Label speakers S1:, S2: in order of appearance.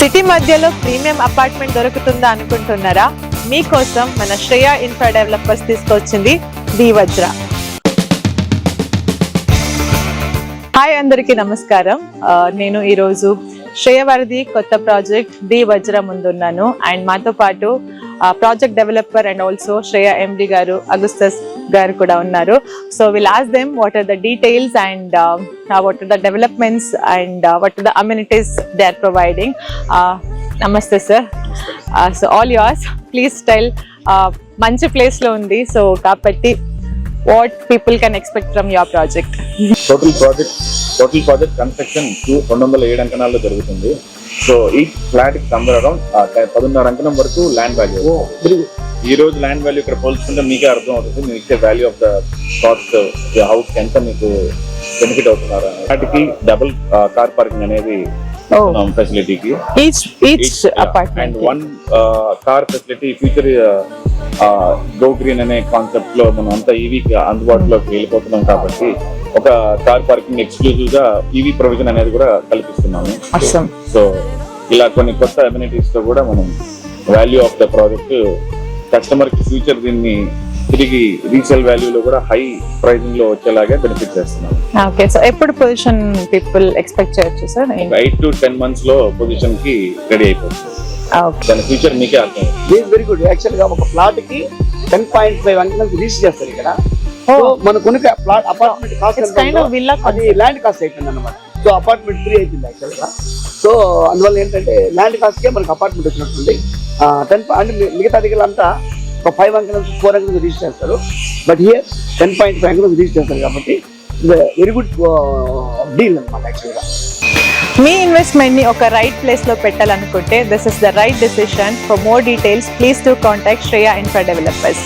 S1: City మధ్యలో premium apartment దొరుకుతుందా అనుకుంటున్నారా? మీకోసం మన శ్రేయ ఇన్ఫ్రా డెవలపర్స్ తీసుకొచ్చింది ది వజ్ర. హాయ్ అందరికీ నమస్కారం. నేను ఈరోజు శ్రేయ వారిది కొత్త ప్రాజెక్ట్ ది వజ్ర ముందున్నాను. అండ్ మాతో పాటు project developer and also Shreya MD గారు అగుస్తస్ గారు కూడా ఉన్నారు. So will ask them what are the details and what are the developments and what are the amenities they are providing. నమస్తే sir. So all yours, please tell. మంచి place లో ఉంది, so కాబట్టి what people can expect from your project?
S2: total project construction 207 అంకణాల్లో జరుగుతుంది. So ఈ flat కి సంబంధం 10.5 అంకణం వరకు ల్యాండ్ వాల్యూ. ఈ రోజు ల్యాండ్ వాల్యూ ఇక్కడ పోల్చుకుంటే మీకే అర్థం అవుతుంది. మీకు ఇచ్చే value of the cost house ఎంత మీకు బెనిఫిట్ అవుతున్నారు. వాటికి డబుల్ కార్ పార్కింగ్ అనేది ఫెసిలిటీకి
S1: each apartment
S2: and one car facility future go green అనే కాన్సెప్ట్ లో మనం అంతా ఈవీకి అందుబాటులోకి వెళ్ళిపోతున్నాం కాబట్టి ఒక కార్ పార్కింగ్ ఎక్స్క్లూజివ్ గా ఈవీ ప్రొవిజన్ అనేది కూడా కల్పిస్తున్నాము. సో ఇలా కొన్ని కొత్త అమ్యూనిటీస్ తో కూడా మనం value of the project customer కి ఫ్యూచర్ దీన్ని తిరిగి రీసేల్ వాల్యూ లో కూడా హై ప్రైసింగ్ లో వచ్చేలాగా బెనిఫిట్ చేస్తున్నాం.
S1: ఓకే, సో ఎప్పుడు పొజిషన్ పీపుల్ ఎక్స్పెక్ట్ చేయొచ్చు సార్?
S2: 8 to 10 months లో పొజిషన్ కి రెడీ అయిపోతుంది. దాని ఫ్యూచర్ మీకే అర్థం.
S3: Very good. యాక్చువల్ గా ఒక ప్లాట్ కి 10.5 అంకణం రీచ్ చేస్తారు ఇక్కడ. సో మన కొనుక ప్లాట్ అపార్ట్మెంట్ కాస్ట్ అది ల్యాండ్ కాస్ట్ అయిపోయింది అన్నమాట. సో అపార్ట్మెంట్ 3 అయిపోయింది యాక్చువల్ గా. సో అందువల్ల ఏంటంటే ల్యాండ్ కాస్ట్ కే మనకు అపార్ట్మెంట్ వచ్చినట్టుంది. 10 అంటే మిగతా దగ్గరంతా ఒక 5 అంకణం 4 అంకణం రీచ్ చేస్తారు. బట్ హియర్ 10.5 అంకణం రీచ్ చేస్తారు కాబట్టి వెరీ గుడ్ డీల్ అన్నమాట యాక్చువల్ గా.
S1: మీ ఇన్వెస్ట్మెంట్ ని ఒక రైట్ ప్లేస్ లో పెట్టాలనుకుంటే this is the right decision. For more details please to contact Shreya Infra developers.